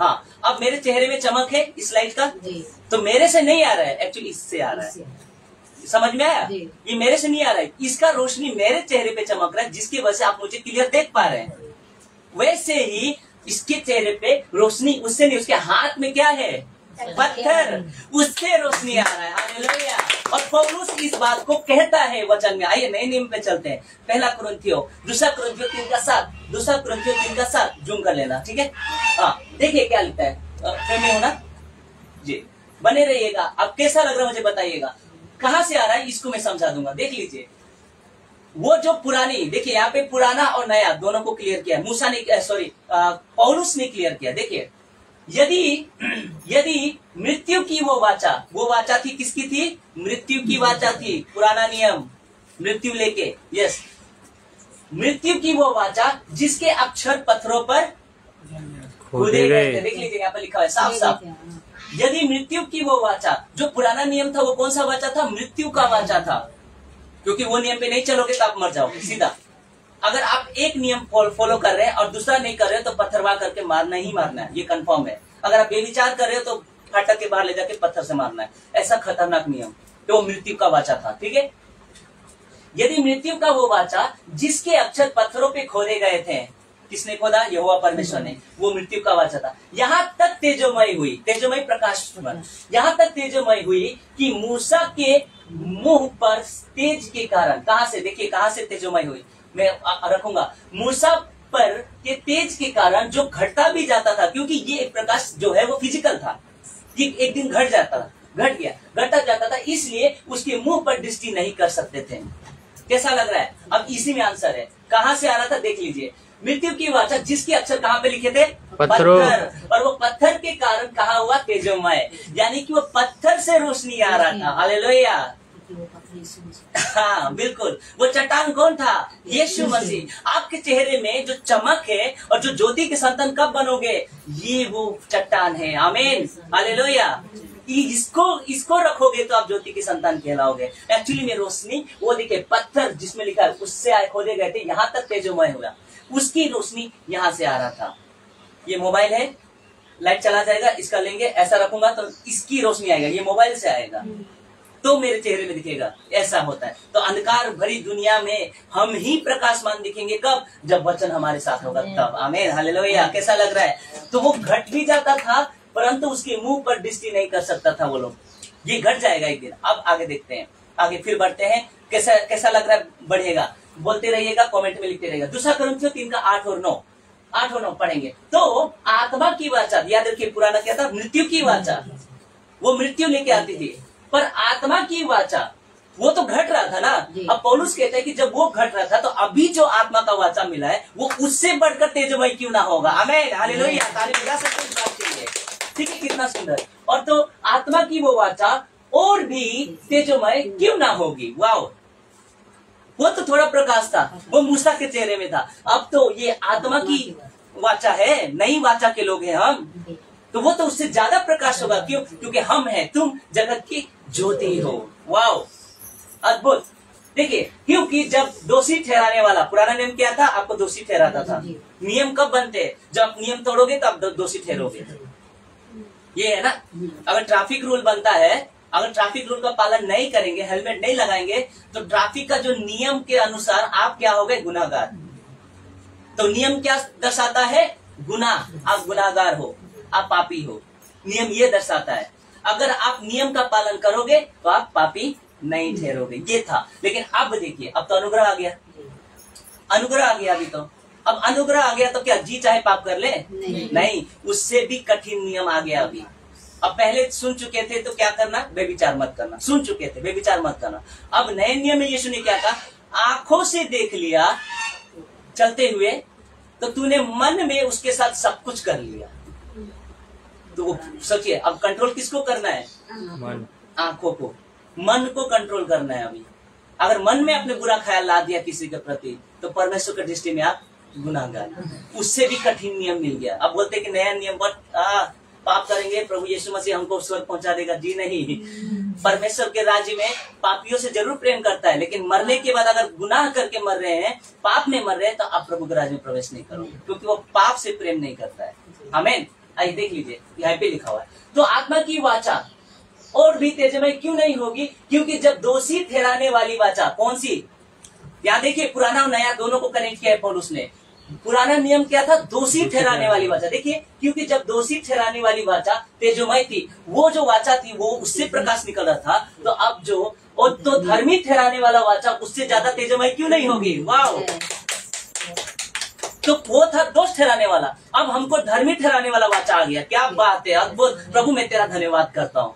Speaker 1: हाँ। अब मेरे चेहरे में चमक है इस लाइट का, तो मेरे से नहीं आ रहा है, एक्चुअली इससे आ रहा है। समझ में आया? ये मेरे से नहीं आ रहा है, इसका रोशनी मेरे चेहरे पे चमक रहा है, जिसकी वजह से आप मुझे क्लियर देख पा रहे हैं। वैसे ही इसके चेहरे पे रोशनी उससे नहीं, उसके हाथ में क्या है? पत्थर, उससे रोशनी आ रहा है। हालेलुया। और पौलुस इस बात को कहता है वचन में। आइए नए नियम पे चलते हैं। पहला कुरिन्थियों, दूसरा कुरिन्थियों 3:7, दूसरा कुरिन्थियों 3:7 जूम कर लेना, ठीक है? हाँ, देखिए क्या लिखता है। फ्रेम में होना जी, बने रहिएगा। अब कैसा लग रहा है मुझे बताइएगा। कहां से आ रहा है इसको मैं समझा दूंगा। देख लीजिए, वो जो पुरानी, देखिए यहाँ पे पुराना और नया दोनों को क्लियर किया। मूसा ने, पौलुस ने क्लियर किया। देखिए, यदि मृत्यु की वो वाचा थी, किसकी थी? मृत्यु की वाचा थी। पुराना नियम, मृत्यु लेके, यस, मृत्यु की वो वाचा जिसके अक्षर पत्थरों पर खोदे गए थे। देख लीजिए यहाँ पे लिखा है साफ साफ। यदि मृत्यु की वो वाचा, जो पुराना नियम था वो कौन सा वाचा था? मृत्यु का वाचा था। क्योंकि वो नियम पे नहीं चलोगे तो आप मर जाओगे सीधा। अगर आप एक नियम फॉलो कर रहे हैं और दूसरा नहीं कर रहे हो तो पत्थरवा करके मारना ही मारना है, ये कंफर्म है। अगर आप बेविचार कर रहे हो तो फाटक के बाहर ले जाके पत्थर से मारना है। ऐसा खतरनाक नियम, तो वो मृत्यु का वाचा था, ठीक है? यदि मृत्यु का वो वाचा जिसके अक्षर पत्थरों पे खोदे गए थे, किसने खोदा? यहोवा परमेश्वर ने। वो मृत्यु का वाचा था। यहाँ तक तेजोमय हुई, तेजोमय प्रकाश, यहाँ तक तेजोमय हुई कि मूसा के मुंह पर तेज के कारण, कहां से? देखिए कहां से तेजोमय हुई, मैं रखूंगा। मूसा पर के तेज के कारण जो घटता भी जाता था, क्योंकि ये प्रकाश जो है वो फिजिकल था, ये एक दिन घट जाता था। घट गया, घटता जाता था, इसलिए उसके मुंह पर दृष्टि नहीं कर सकते थे। कैसा लग रहा है? अब इसी में आंसर है। कहां से आ रहा था देख लीजिए। मृत्यु की वाचा, जिसके अक्षर कहां पे लिखे थे?
Speaker 3: पत्थरों।
Speaker 1: पत्थर। और वो पत्थर के कारण कहा हुआ तेजोमय, यानी कि वो पत्थर से रोशनी आ रहा था। हालेलुया। हाँ बिल्कुल। वो चट्टान कौन था? यीशु मसीह। आपके चेहरे में जो चमक है और जो ज्योति के संतान कब बनोगे? ये वो चट्टान है। आमीन, हालेलुया। इसको रखोगे तो आप ज्योति के संतान कहलाओगे। एक्चुअली में रोशनी वो देखिए, पत्थर जिसमें लिखा है उससे खोदे गए थे, यहाँ तक तेजोमय हुआ, उसकी रोशनी यहाँ से आ रहा था। ये मोबाइल है, लाइट चला जाएगा, इसका लेंगे, ऐसा रखूंगा तो इसकी रोशनी आएगा, ये मोबाइल से आएगा तो मेरे चेहरे में दिखेगा। ऐसा होता है। तो अंधकार भरी दुनिया में हम ही प्रकाशमान दिखेंगे कब? जब वचन हमारे साथ होगा तब। आमीन, हालेलुया। कैसा लग रहा है? तो वो घट भी जाता था, परंतु उसके मुंह पर दृष्टि नहीं कर सकता था वो लोग। ये घट जाएगा एक दिन। अब आगे देखते हैं, आगे फिर बढ़ते हैं। कैसा लग रहा है? बढ़ेगा। बोलते रहिएगा, कमेंट में लिखते रहिएगा। दूसरा कुरिन्थियों 3 का 8 और 9 पढ़ेंगे। तो आत्मा की वाचा, याद रखिए, पुराना क्या था? मृत्यु की वाचा, वो मृत्यु लेके आती थी। पर आत्मा की वाचा वो तो घट रहा था ना। अब पौलुस कहते हैं कि जब वो घट रहा था तो अभी जो आत्मा का वाचा मिला है वो उससे बढ़कर तेजोमय क्यों ना होगा। आमीन, हालेलुया। ताली बजा सकते हैं इस बात के लिए। ठीक है, कितना सुंदर। और तो आत्मा की वो वाचा और भी तेजोमय क्यों ना होगी। वाओ, वो तो थोड़ा प्रकाश था, वो मूसा के चेहरे में था। अब तो ये आत्मा की वाचा है, नई वाचा के लोग हैं हम, तो वो तो उससे ज्यादा प्रकाश होगा। क्यों? क्योंकि हम हैं, तुम जगत की ज्योति हो। वाओ, अद्भुत। देखिए, क्योंकि जब दोषी ठहराने वाला, पुराना नियम क्या था? आपको दोषी ठहराता था। नियम कब बनते? जब आप नियम तोड़ोगे तो आप दोषी ठहरोगे। ये है ना। अगर ट्रैफिक रूल बनता है, अगर ट्रैफिक रूल का पालन नहीं करेंगे, हेलमेट नहीं लगाएंगे, तो ट्रैफिक का जो नियम के अनुसार आप क्या हो गए? गुनाहगार। तो नियम क्या दर्शाता है? गुनाह। आप गुनाहगार हो, आप पापी हो। नियम ये दर्शाता है। अगर आप नियम का पालन करोगे तो आप पापी नहीं ठहरोगे। ये था। लेकिन अब देखिए, अब तो अनुग्रह आ गया। अनुग्रह आ गया अभी तो। अब अनुग्रह आ गया तो क्या जी चाहे पाप कर ले? नहीं, उससे भी कठिन नियम आ गया अभी। अब पहले सुन चुके थे तो क्या करना? व्यभिचार मत करना। सुन चुके थे, व्यभिचार मत करना। अब नए नियम में यीशु ने क्या कहा? आंखों से देख लिया चलते हुए तो तूने मन में उसके साथ सब कुछ कर लिया। तो सोचिए, अब कंट्रोल किसको करना है?
Speaker 3: मन।
Speaker 1: आंखों को, मन को कंट्रोल करना है अभी। अगर मन में अपने बुरा ख्याल ला दिया किसी के प्रति तो परमेश्वर की दृष्टि में आप गुनाहगार। उससे भी कठिन नियम मिल गया। अब बोलते कि नया नियम पाप करेंगे प्रभु यीशु मसीह हमको स्वर्ग पहुंचा देगा। जी नहीं, परमेश्वर के राज्य में पापियों से जरूर प्रेम करता है, लेकिन मरने के बाद अगर गुनाह करके मर रहे हैं, पाप में मर रहे हैं, तो आप प्रभु के राज्य में प्रवेश नहीं करोगे, क्योंकि वो पाप से प्रेम नहीं करता है। आमीन। आइए देख लीजिए, यहाँ पे लिखा हुआ है। तो आत्मा की वाचा और भी तेजमय क्यों नहीं होगी? क्योंकि जब दोषी ठहराने वाली वाचा, कौन सी? यहाँ देखिए, पुराना और नया दोनों को कनेक्ट किया है पौलुस ने। पुराना नियम क्या था? दोषी ठहराने वाली वाचा। देखिए, क्योंकि जब दोषी ठहराने वाली वाचा तेजोमय थी, वो जो वाचा थी वो उससे प्रकाश निकल रहा था, तो अब जो और तो धर्मी ठहराने वाला वाचा उससे ज्यादा तेजोमय क्यों नहीं होगी? वाह, तो वो था दोष ठहराने वाला, अब हमको धर्मी ठहराने वाला वाचा आ गया। क्या बात है, अद्भुत। प्रभु मैं तेरा धन्यवाद करता हूँ।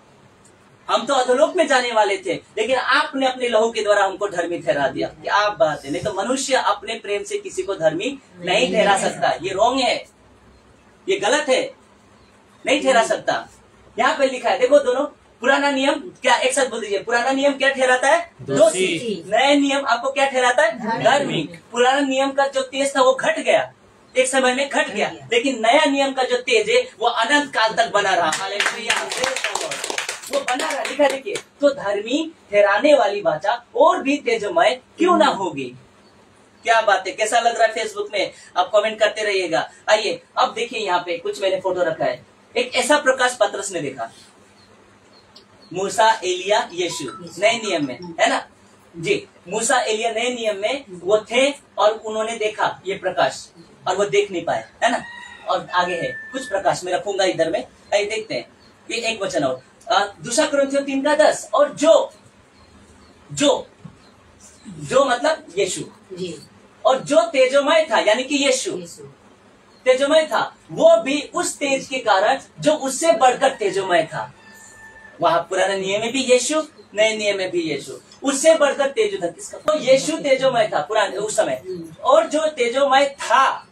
Speaker 1: हम तो अधोलोक में जाने वाले थे, लेकिन आपने अपने लहू के द्वारा हमको धर्मी ठहरा दिया। क्या बात है। नहीं तो मनुष्य अपने प्रेम से किसी को धर्मी नहीं ठहरा सकता। ये रॉन्ग है, ये गलत है, नहीं ठहरा सकता। यहाँ पे लिखा है, देखो दोनों। पुराना नियम क्या, एक साथ बोल दीजिए। पुराना नियम क्या ठहराता है? दोषी। नया नियम आपको क्या ठहराता है? धर्मी। पुराना नियम का जो तेज था वो घट गया, एक समय में घट गया, लेकिन नया नियम का जो तेज है वो अनंत काल तक बना रहा। हालेलुया, वो बना रहा। लिखा देखिए, तो धर्मी ठहराने वाली वाचा और भी तेजमय क्यों ना होगी। क्या बात है। कैसा लग रहा है फेसबुक में? आप कमेंट करते रहिएगा। आइए अब देखिए, यहाँ पे कुछ मैंने फोटो रखा है। एक ऐसा प्रकाश पतरस ने देखा, मूसा, एलिया, यीशु नए नियम में, है ना जी। मूसा, एलिया नए नियम में वो थे और उन्होंने देखा ये प्रकाश, और वो देख नहीं पाए, है ना। और आगे है कुछ प्रकाश मैं रखूंगा इधर में। आइए देखते हैं, ये एक वचन और दूसरा कुरिन्थियों 3 का 10। और जो मतलब यीशु, और जो तेजोमय था, यानी कि यीशु तेजोमय था, वो भी उस तेज के कारण जो उससे बढ़कर तेजोमय था। वहां पुराने नियम में भी यीशु, नए नियम में भी यीशु। उससे बढ़कर तेजो था किसका? तो यीशु तेजोमय था पुराने उस समय, और जो तेजोमय था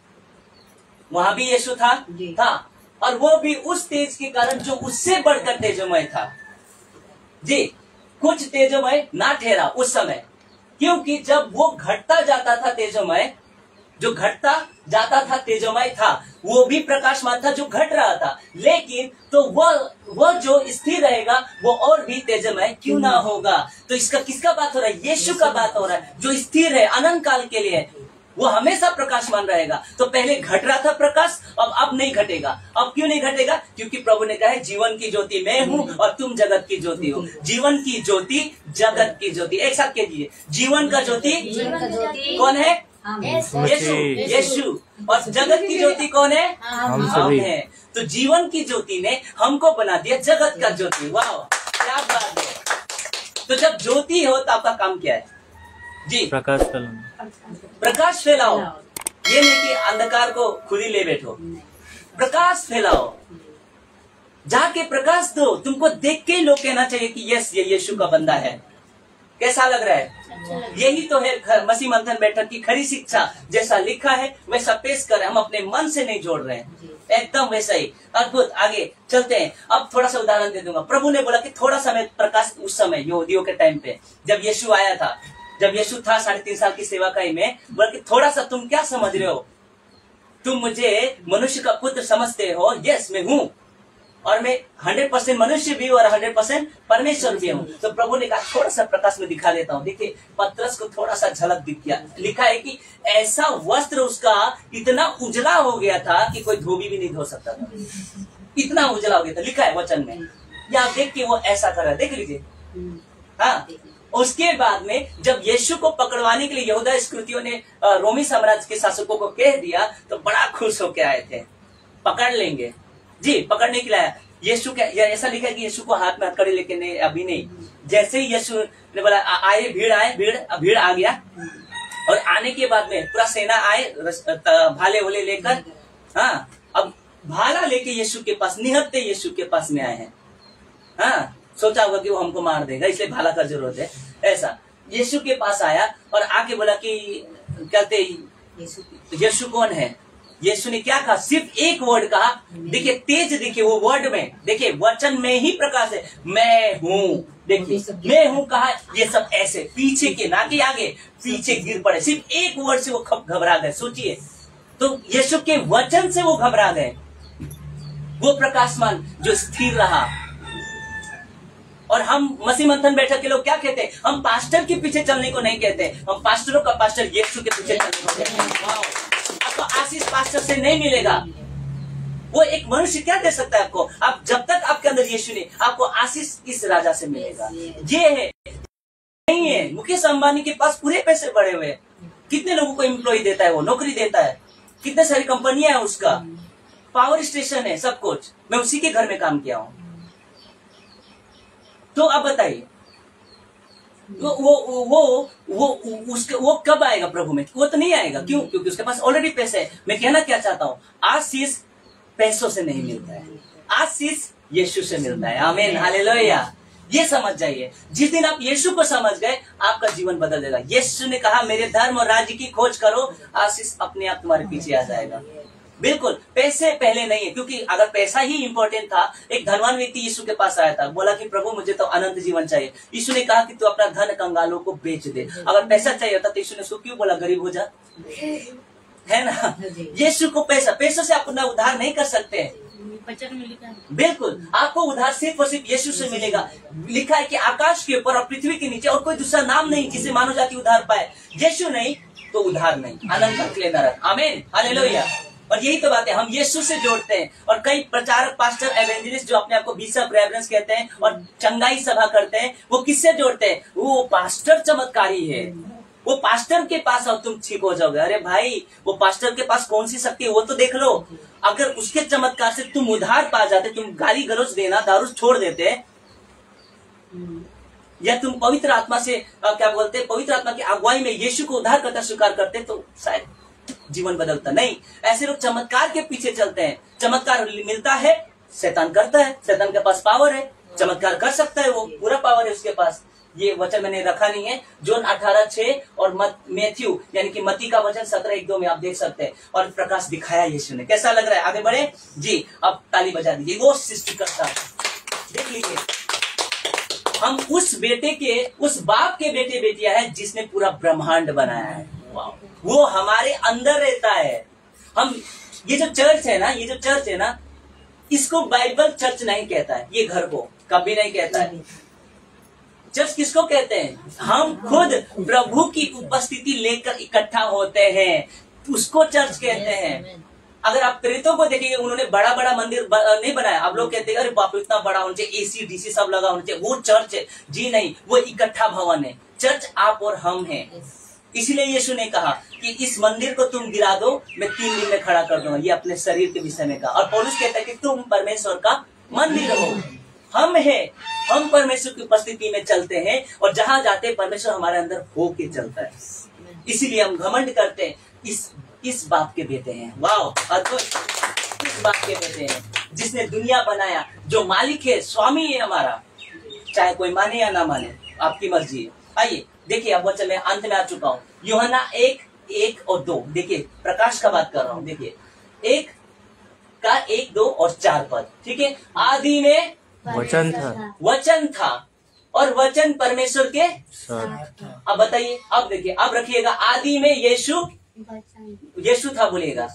Speaker 1: वहां भी यीशु था, और वो भी उस तेज के कारण जो उससे बढ़कर तेजोमय था। जी, कुछ तेजोमय ना ठहरा उस समय, क्योंकि जब वो घटता जाता था तेजोमय, जो घटता जाता था तेजोमय था, वो भी प्रकाशमान था जो घट रहा था, लेकिन तो वह जो स्थिर रहेगा वो और भी तेजोमय क्यों ना होगा। तो इसका किसका बात हो रहा है? यीशु का बात हो रहा है, जो स्थिर है अनंत काल के लिए, वो हमेशा प्रकाशमान रहेगा। तो पहले घट रहा था प्रकाश, अब नहीं घटेगा। अब क्यों नहीं घटेगा? क्योंकि प्रभु ने कहा है जीवन की ज्योति मैं हूँ और तुम जगत की ज्योति हो। जीवन की ज्योति, जगत की ज्योति। एक साथ कह दीजिए, जीवन का ज्योति कौन है? यीशु। और जगत की ज्योति कौन है? हम हैं। तो जीवन की ज्योति ने हमको बना दिया जगत का ज्योति। वाह, क्या बात है। तो जब ज्योति हो तो आपका काम क्या है? जी, प्रकाश फैलाओ। प्रकाश फैलाओ, ये नहीं कि अंधकार को खुद ही ले बैठो। प्रकाश फैलाओ, जाके प्रकाश दो। तुमको देख के लोग कहना चाहिए कि यस, ये यीशु का बंदा है। कैसा लग रहा है? यही तो है मसीह मंथन बैठक की खरी शिक्षा। जैसा लिखा है वैसा पेश करें, हम अपने मन से नहीं जोड़ रहे हैं, एकदम वैसा ही अद्भुत। आगे चलते हैं। अब थोड़ा सा उदाहरण दे दूंगा। प्रभु ने बोला कि थोड़ा समय प्रकाश, उस समय यहूदियों के टाइम पे जब यीशु आया था, जब यीशु था 3.5 साल की सेवाकाई में, बल्कि थोड़ा सा तुम क्या समझ रहे हो? तुम मुझे मनुष्य का पुत्र समझते हो? यस, मैं हूँ, और मैं 100% मनुष्य भी हूँ और 100% परमेश्वर भी हूँ। तो प्रभु ने कहा थोड़ा सा प्रकाश में दिखा देता हूँ। देखिए, पतरस को थोड़ा सा झलक दिख गया। लिखा है कि ऐसा वस्त्र उसका इतना उजला हो गया था कि कोई धोबी भी नहीं धो सकता था, इतना उजला हो गया था। लिखा है वचन में, या आप देख के वो ऐसा कर रहा है, देख लीजिए। हाँ, उसके बाद में जब यीशु को पकड़वाने के लिए यहूदा इस्करियोतियों ने रोमी साम्राज्य के शासकों को कह दिया, तो बड़ा खुश होकर आए थे, पकड़ लेंगे। जी, पकड़ने के लिए यीशु का ऐसा लिखा है कि यीशु को हाथ में हथकड़ी लेके नहीं, अभी नहीं। जैसे ही यीशु ने बोला आए, भीड़ आ गया, और आने के बाद में पूरा सेना आए भाले वले लेकर। हाँ, अब भाला लेके यीशु के पास, निहत्ते यीशु के पास में आए हैं। हाँ, सोचा होगा कि वो हमको मार देगा, इसलिए भाला का जरूरत है। ऐसा यीशु के पास आया और आके बोला कि कहते यीशु कौन है? यीशु ने क्या कहा? सिर्फ एक वर्ड कहा। देखिए, तेज देखिए, वो वर्ड में देखिए, वचन में ही प्रकाश है। मैं हूँ, देखिए मैं हूँ कहा। ये सब ऐसे पीछे के, ना कि आगे, पीछे गिर पड़े। सिर्फ एक वर्ड से वो घबरा गए। सोचिए, तो यीशु के वचन से वो घबरा गए। वो प्रकाशमान जो स्थिर रहा। और हम मसीह मंथन बैठक के लोग क्या कहते हैं? हम पास्टर के पीछे चलने को नहीं कहते, हम पास्टरों का पास्टर यीशु के पीछे चलने को कहते हैं। आपको आशीष पास्टर से नहीं मिलेगा। वो एक मनुष्य क्या दे सकता है आपको? आप जब तक आपके अंदर यीशु नहीं, आपको आशीष इस राजा से मिलेगा। ये है, नहीं है। मुकेश अंबानी के पास पूरे पैसे बढ़े हुए, कितने लोगों को एम्प्लॉय देता है, वो नौकरी देता है, कितने सारी कंपनियां है उसका, पावर स्टेशन है, सब कुछ। मैं उसी के घर में काम किया हूँ। तो अब बताइए, वो कब आएगा प्रभु में? वो तो नहीं आएगा। क्यों? क्योंकि उसके पास ऑलरेडी पैसे है। मैं कहना क्या चाहता हूँ, आशीष पैसों से नहीं मिलता है, आशीष यीशु से मिलता है। आमीन, हालेलुया। ये समझ जाइए। जिस दिन आप यीशु को समझ गए, आपका जीवन बदल जाएगा। यीशु ने कहा मेरे धर्म और राज्य की खोज करो, आशीष अपने आप तुम्हारे पीछे आ जाएगा। बिल्कुल, पैसे पहले नहीं है, क्योंकि अगर पैसा ही इंपॉर्टेंट था, एक धनवान व्यक्ति यीशु के पास आया था, बोला कि प्रभु मुझे तो अनंत जीवन चाहिए। यीशु ने कहा कि तू अपना धन कंगालों को बेच दे। अगर पैसा चाहिए होता तो यीशु ने उसको क्यों बोला गरीब हो जा? है ना? यीशु को पैसों से आप अपना उद्धार नहीं कर सकते। बिल्कुल, आपको उद्धार सिर्फ और सिर्फ यीशु से मिलेगा। लिखा है कि आकाश के ऊपर और पृथ्वी के नीचे और कोई दूसरा नाम नहीं जिसे मानव जाति उद्धार पाए। यीशु नहीं तो उद्धार नहीं, अनंत के नरक। आमीन, हालेलुया। और यही तो बात है, हम यीशु से जोड़ते हैं। और कई प्रचारक, पास्टर, एवेंजलिस्ट जो अपने आप को बिशप, रेवरेंस कहते हैं और चंगाई सभा करते हैं, वो किससे जोड़ते हैं? वो पास्टर चमत्कारी है, वो पास्टर के पास और तुम ठीक हो जाओगे। अरे भाई, वो पास्टर के पास कौन सी शक्ति है वो तो देख लो। अगर उसके चमत्कार से तुम उद्धार पा जाते, तुम गाली गलौज देना, दारू छोड़ देते, या तुम पवित्र आत्मा से क्या बोलते हैं, पवित्र आत्मा की अगुवाई में यीशु को उद्धार करता स्वीकार करते, तो शायद जीवन बदलता नहीं। ऐसे लोग चमत्कार के पीछे चलते हैं। चमत्कार मिलता है, शैतान करता है, शैतान के पास पावर है। चमत्कार कर सकता है, वो पूरा पावर है उसके पास। ये वचन मैंने रखा नहीं है, जोन 18:6 और मैथ्यू यानी कि मत्ती का वचन 17:1-2 में आप देख सकते हैं। और प्रकाश दिखाया यीशु ने। कैसा लग रहा है? आगे बढ़े जी। अब ताली बजा दीजिए। वो सृष्टिकर्ता देख लीजिए, हम उस बेटे के, उस बाप के बेटे बेटियां हैं जिसने पूरा ब्रह्मांड बनाया है। वो हमारे अंदर रहता है। हम ये जो चर्च है ना, ये जो चर्च है ना, इसको बाइबल चर्च नहीं कहता है, ये घर को कभी नहीं कहता है। चर्च किसको कहते हैं? हम खुद प्रभु की उपस्थिति लेकर इकट्ठा होते हैं, उसको चर्च कहते हैं। अगर आप प्रेतों को देखेंगे, उन्होंने बड़ा बड़ा मंदिर नहीं बनाया। आप लोग कहते हैं अरे बाप इतना बड़ा होना चाहिए, AC DC सब लगा होना चाहिए, वो चर्च है। जी नहीं, वो इकट्ठा भवन है। चर्च आप और हम हैं। इसीलिए यीशु ने कहा कि इस मंदिर को तुम गिरा दो, मैं 3 दिन में खड़ा कर दूंगा। ये अपने शरीर के विषय में कहा। और पौलुस कहता है कि तुम परमेश्वर का मंदिर हो। हम हैं, हम परमेश्वर की उपस्थिति में चलते हैं, और जहां जाते हैं परमेश्वर हमारे अंदर होके चलता है। इसीलिए हम घमंड करते हैं, इस बाप के बेटे हैं। वाह, अद्भुत। इस बाप के बेटे हैं जिसने दुनिया बनाया, जो मालिक है, स्वामी है हमारा। चाहे कोई माने या ना माने, आपकी मर्जी है। आइए देखिए, अब वचन में अंत में आ चुका हूँ। यूहन्ना 1:1 और 2 देखिए, प्रकाश का बात कर रहा हूँ। देखिए 1 2 और 4 पद, ठीक है। आदि में
Speaker 3: वचन था,
Speaker 1: वचन था, और वचन परमेश्वर के
Speaker 3: साथ था।
Speaker 1: अब बताइए, अब देखिए, अब रखिएगा। आदि में यीशु था, बोलिएगा।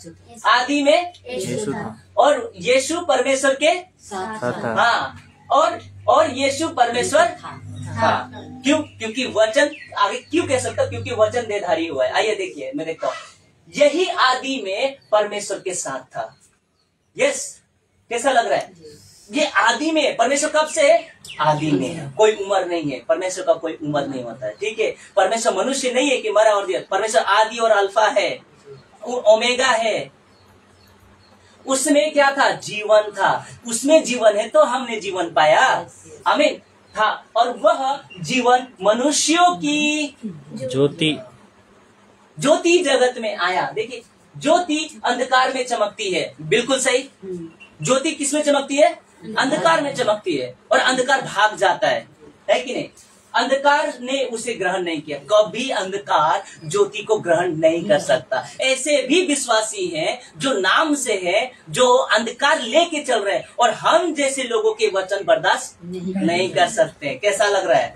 Speaker 1: आदि में
Speaker 3: यीशु था,
Speaker 1: और यीशु परमेश्वर के
Speaker 3: साथ था।
Speaker 1: हाँ, और यीशु परमेश्वर था। क्यों? क्योंकि वचन, आगे क्यों कह सकता? क्योंकि वचन देहधारी हुआ है। आइए देखिए, मैं देखता हूँ। यही आदि में परमेश्वर के साथ था। यस, कैसा लग रहा है? ये आदि में, परमेश्वर कब से है? आदि में है। कोई उम्र नहीं है, परमेश्वर का कोई उम्र नहीं होता है, ठीक है। परमेश्वर मनुष्य नहीं है कि मरा और दिया। परमेश्वर आदि और अल्फा है, ओमेगा है। उसमें क्या था? जीवन था। उसमें जीवन है तो हमने जीवन पाया। आमीन। था, और वह जीवन मनुष्यों की ज्योति जगत में आया। देखिए, ज्योति अंधकार में चमकती है, बिल्कुल सही। ज्योति किसमें चमकती है? अंधकार में चमकती है, और अंधकार भाग जाता है कि नहीं? अंधकार ने उसे ग्रहण नहीं किया। कभी अंधकार ज्योति को ग्रहण नहीं कर सकता। ऐसे भी विश्वासी हैं जो नाम से है, जो अंधकार लेके चल रहे हैं, और हम जैसे लोगों के वचन बर्दाश्त नहीं कर सकते। कैसा लग रहा है?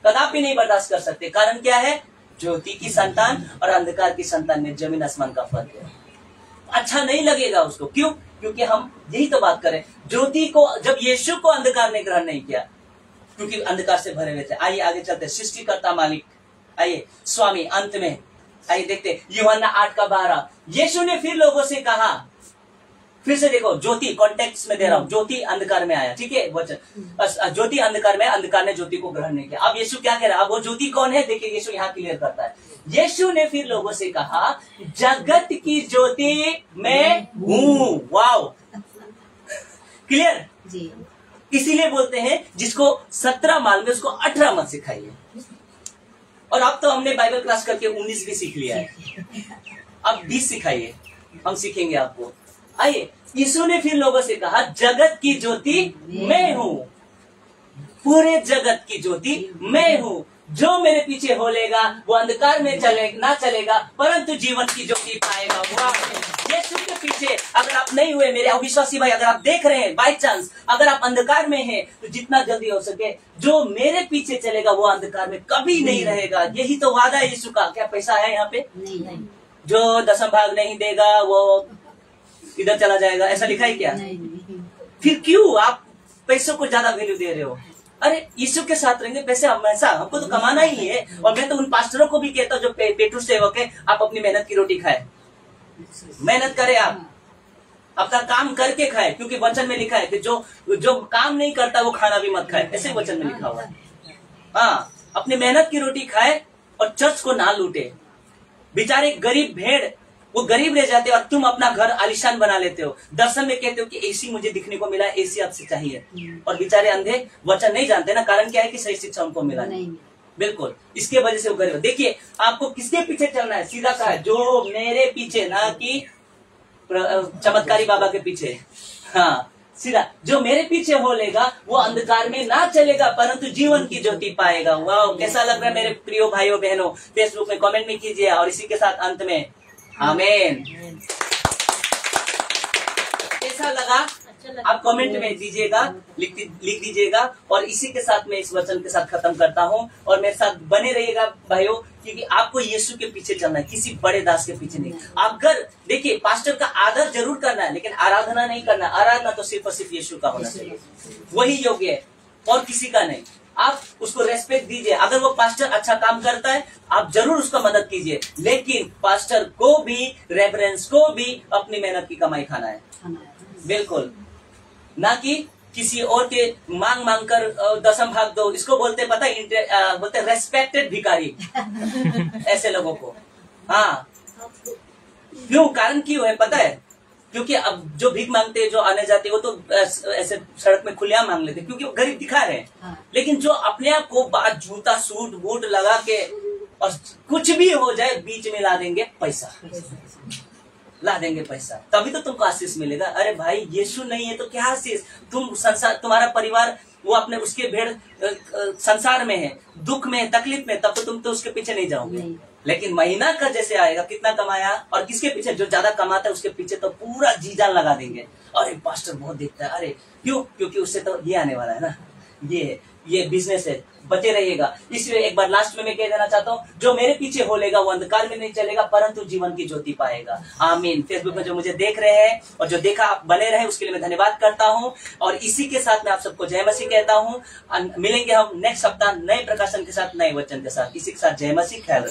Speaker 1: कदापि नहीं बर्दाश्त कर सकते। कारण क्या है? ज्योति की संतान और अंधकार की संतान में जमीन आसमान का फर्क है। अच्छा नहीं लगेगा उसको। क्यों? क्योंकि हम यही तो बात करें। ज्योति को, जब यीशु को अंधकार ने ग्रहण नहीं किया, क्योंकि अंधकार से भरे हुए थे। आइए आगे चलते। सृष्टिकर्ता मालिक, आइए स्वामी, अंत में आइए देखते। यूहन्ना 8:12, यीशु ने फिर लोगों से कहा, फिर से देखो, ज्योति कॉन्टेक्स्ट में दे रहा हूं। ज्योति अंधकार में आया, ठीक है। वचन ज्योति अंधकार में, अंधकार ने ज्योति को ग्रहण नहीं किया। अब यीशु क्या कह रहा है? अब वो ज्योति कौन है? देखिए, यीशु यहाँ क्लियर करता है। यीशु ने फिर लोगों से कहा, जगत की ज्योति मैं हूँ। Wow, clear. इसीलिए बोलते हैं जिसको 17 माल में उसको 18 मत सिखाइए। और अब तो हमने बाइबल क्लास करके 19 भी सीख लिया है, अब 20 सिखाइए, हम सीखेंगे आपको। आइए, यीशु ने फिर लोगों से कहा, जगत की ज्योति मैं हूँ, पूरे जगत की ज्योति मैं हूँ। जो मेरे पीछे हो लेगा वो अंधकार में ना चलेगा, परंतु जीवन की ज्योति पाएगा। यीशु के पीछे अगर आप नहीं हुए, मेरे अविश्वासी भाई, अगर आप देख रहे हैं बाय चांस, अगर आप अंधकार में हैं, तो जितना जल्दी हो सके जो मेरे पीछे चलेगा वो अंधकार में कभी नहीं रहेगा। यही तो वादा है यीशु का। क्या पैसा है यहाँ पे? नहीं। जो 10 भाग नहीं देगा वो इधर चला जाएगा, ऐसा लिखा है क्या? फिर क्यों आप पैसों को ज्यादा वैल्यू दे रहे हो? अरे यीशु के साथ रहेंगे, पैसे हमेशा हमको तो कमाना ही है। और मैं तो उन पास्टरों को भी कहता हूँ जो पेटू सेवक है, आप अपनी मेहनत की रोटी खाए, मेहनत करें, आप अपना काम करके खाए, क्योंकि वचन में लिखा है कि जो काम नहीं करता वो खाना भी मत खाए, ऐसे वचन में लिखा हुआ है। हाँ, अपनी मेहनत की रोटी खाए और चर्च को ना लूटे। बेचारे गरीब भेड़, वो गरीब रह जाते हो और तुम अपना घर आलिशान बना लेते हो। दर्शन में कहते हो कि एसी मुझे दिखने को मिला, एसी आपसे चाहिए। और बेचारे अंधे वचन नहीं जानते ना, कारण क्या है कि सही शिक्षा उनको मिला नहीं। बिल्कुल, इसके वजह से वो गरीब। देखिए, आपको किसके पीछे चलना है? सीधा कहा है, जो मेरे पीछे, ना कि चमत्कारी बाबा के पीछे। हाँ, सीधा, जो मेरे पीछे हो लेगा वो अंधकार में ना चलेगा परंतु जीवन की ज्योति पाएगा। वाह, कैसा लग रहा है मेरे प्रियो भाइयों बहनों? फेसबुक में कमेंट में कीजिए। और इसी के साथ अंत में आमीन। कैसा लगा आप कमेंट में दीजिएगा, लिख दीजिएगा। और इसी के साथ मैं इस वचन के साथ खत्म करता हूँ। और मेरे साथ बने रहिएगा भाइयों, क्योंकि आपको यीशु के पीछे चलना है, किसी बड़े दास के पीछे नहीं। अगर देखिए, पास्टर का आदर जरूर करना है लेकिन आराधना नहीं करना। आराधना तो सिर्फ और सिर्फ यीशु का होना चाहिए, वही योग्य है और किसी का नहीं। आप उसको रेस्पेक्ट दीजिए। अगर वो पास्टर अच्छा काम करता है आप जरूर उसका मदद कीजिए, लेकिन पास्टर को भी, रेफरेंस को भी अपनी मेहनत की कमाई खाना है, बिल्कुल ना कि किसी और के मांग कर दसम भाग दो। इसको बोलते पता है, बोलते रेस्पेक्टेड भिखारी ऐसे लोगों को। हाँ, क्यों? कारण क्यों है पता है? क्योंकि अब जो भीख मांगते हैं, जो आने जाते हैं, वो तो ऐसे सड़क में खुलेआम मांग लेते, क्योंकि वो गरीब दिखा रहे हैं। लेकिन जो अपने आप को बात जूता सूट बूट लगा के और कुछ भी हो जाए बीच में ला देंगे पैसा, ला देंगे पैसा, तभी तो तुमको आशीष मिलेगा। अरे भाई, यीशु नहीं है तो क्या आशीष? तुम संसार, तुम्हारा परिवार वो अपने उसके भेड़ संसार में है, दुख में है, तकलीफ में, तब तो तुम तो उसके पीछे नहीं जाओगे। लेकिन महीना का जैसे आएगा, कितना कमाया और किसके पीछे, जो ज्यादा कमाता है उसके पीछे तो पूरा जी जान लगा देंगे। अरे पास्टर बहुत देखता है, अरे क्यों? क्योंकि उससे तो ये आने वाला है ना, ये बिजनेस है। बचे रहिएगा। इसलिए एक बार लास्ट में मैं कह देना चाहता हूँ, जो मेरे पीछे हो लेगा वो अंधकार में नहीं चलेगा परंतु जीवन की ज्योति पाएगा। आमीन। फेसबुक में जो मुझे देख रहे हैं और जो देखा आप बने रहे, उसके लिए मैं धन्यवाद करता हूँ। और इसी के साथ मैं आप सबको जय मसीह कहता हूँ। मिलेंगे हम नेक्स्ट सप्ताह नए प्रकाशन के साथ, नए वचन के साथ। इसी के साथ जय मसीह। ख्याल रखिए।